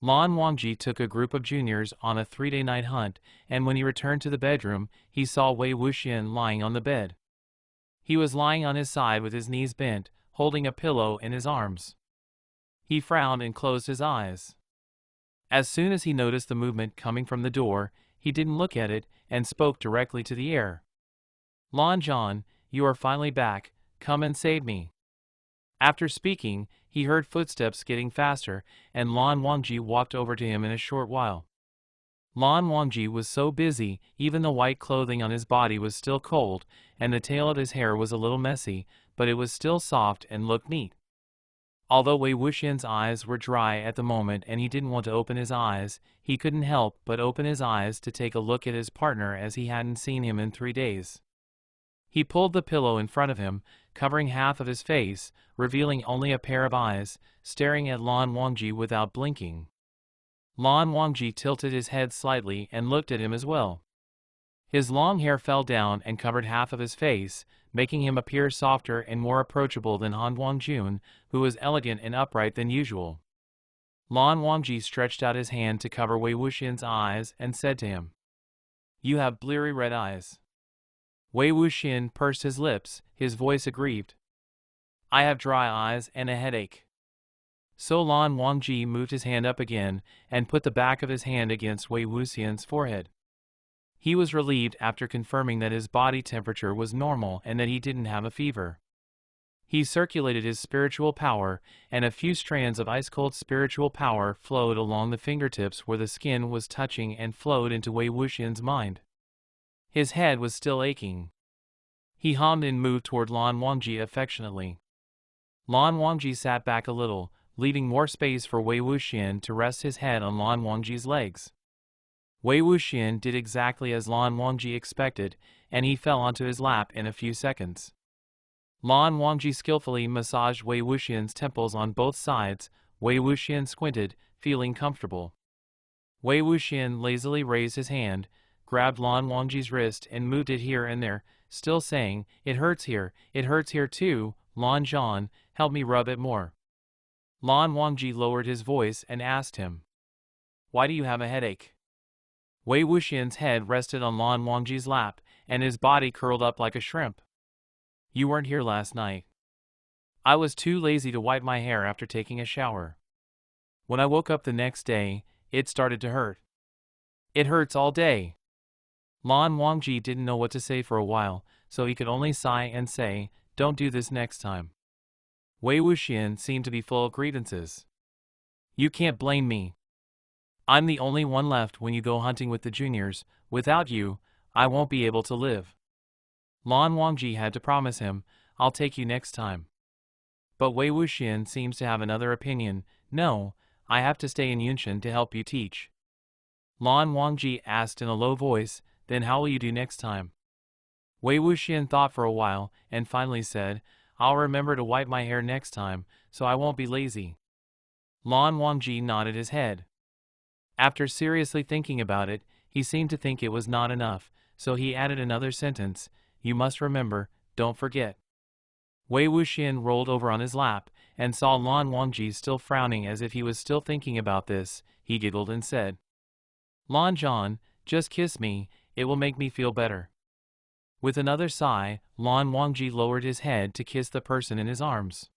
Lan Wangji took a group of juniors on a 3-day night hunt, and when he returned to the bedroom, he saw Wei Wuxian lying on the bed. He was lying on his side with his knees bent, holding a pillow in his arms. He frowned and closed his eyes. As soon as he noticed the movement coming from the door, he didn't look at it and spoke directly to the air. "Lan Zhan, you are finally back, come and save me." After speaking, he heard footsteps getting faster, and Lan Wangji walked over to him in a short while. Lan Wangji was so busy, even the white clothing on his body was still cold, and the tail of his hair was a little messy, but it was still soft and looked neat. Although Wei Wuxian's eyes were dry at the moment and he didn't want to open his eyes, he couldn't help but open his eyes to take a look at his partner as he hadn't seen him in 3 days. He pulled the pillow in front of him, covering half of his face, revealing only a pair of eyes, staring at Lan Wangji without blinking. Lan Wangji tilted his head slightly and looked at him as well. His long hair fell down and covered half of his face, making him appear softer and more approachable than Han Wangjian, who was elegant and upright than usual. Lan Wangji stretched out his hand to cover Wei Wuxian's eyes and said to him, "You have bleary red eyes." Wei Wuxian pursed his lips, his voice aggrieved. "I have dry eyes and a headache." So Lan Wangji moved his hand up again and put the back of his hand against Wei Wuxian's forehead. He was relieved after confirming that his body temperature was normal and that he didn't have a fever. He circulated his spiritual power, and a few strands of ice-cold spiritual power flowed along the fingertips where the skin was touching and flowed into Wei Wuxian's mind. His head was still aching. He hummed and moved toward Lan Wangji affectionately. Lan Wangji sat back a little, leaving more space for Wei Wuxian to rest his head on Lan Wangji's legs. Wei Wuxian did exactly as Lan Wangji expected, and he fell onto his lap in a few seconds. Lan Wangji skillfully massaged Wei Wuxian's temples on both sides. Wei Wuxian squinted, feeling comfortable. Wei Wuxian lazily raised his hand, grabbed Lan Wangji's wrist and moved it here and there, still saying, it hurts here too, Lan Zhan, help me rub it more." Lan Wangji lowered his voice and asked him, "Why do you have a headache?" Wei Wuxian's head rested on Lan Wangji's lap, and his body curled up like a shrimp. "You weren't here last night. I was too lazy to wipe my hair after taking a shower. When I woke up the next day, it started to hurt. It hurts all day." Lan Wangji didn't know what to say for a while, so he could only sigh and say, "Don't do this next time." Wei Wuxian seemed to be full of grievances. "You can't blame me. I'm the only one left when you go hunting with the juniors. Without you, I won't be able to live." Lan Wangji had to promise him, "I'll take you next time." But Wei Wuxian seems to have another opinion. "No, I have to stay in Yunshan to help you teach." Lan Wangji asked in a low voice, "Then how will you do next time?" Wei Wuxian thought for a while and finally said, "I'll remember to wipe my hair next time, so I won't be lazy." Lan Wangji nodded his head. After seriously thinking about it, he seemed to think it was not enough, so he added another sentence, "You must remember, don't forget." Wei Wuxian rolled over on his lap and saw Lan Wangji still frowning as if he was still thinking about this. He giggled and said, "Lan Zhan, just kiss me, it will make me feel better." With another sigh, Lan Wangji lowered his head to kiss the person in his arms.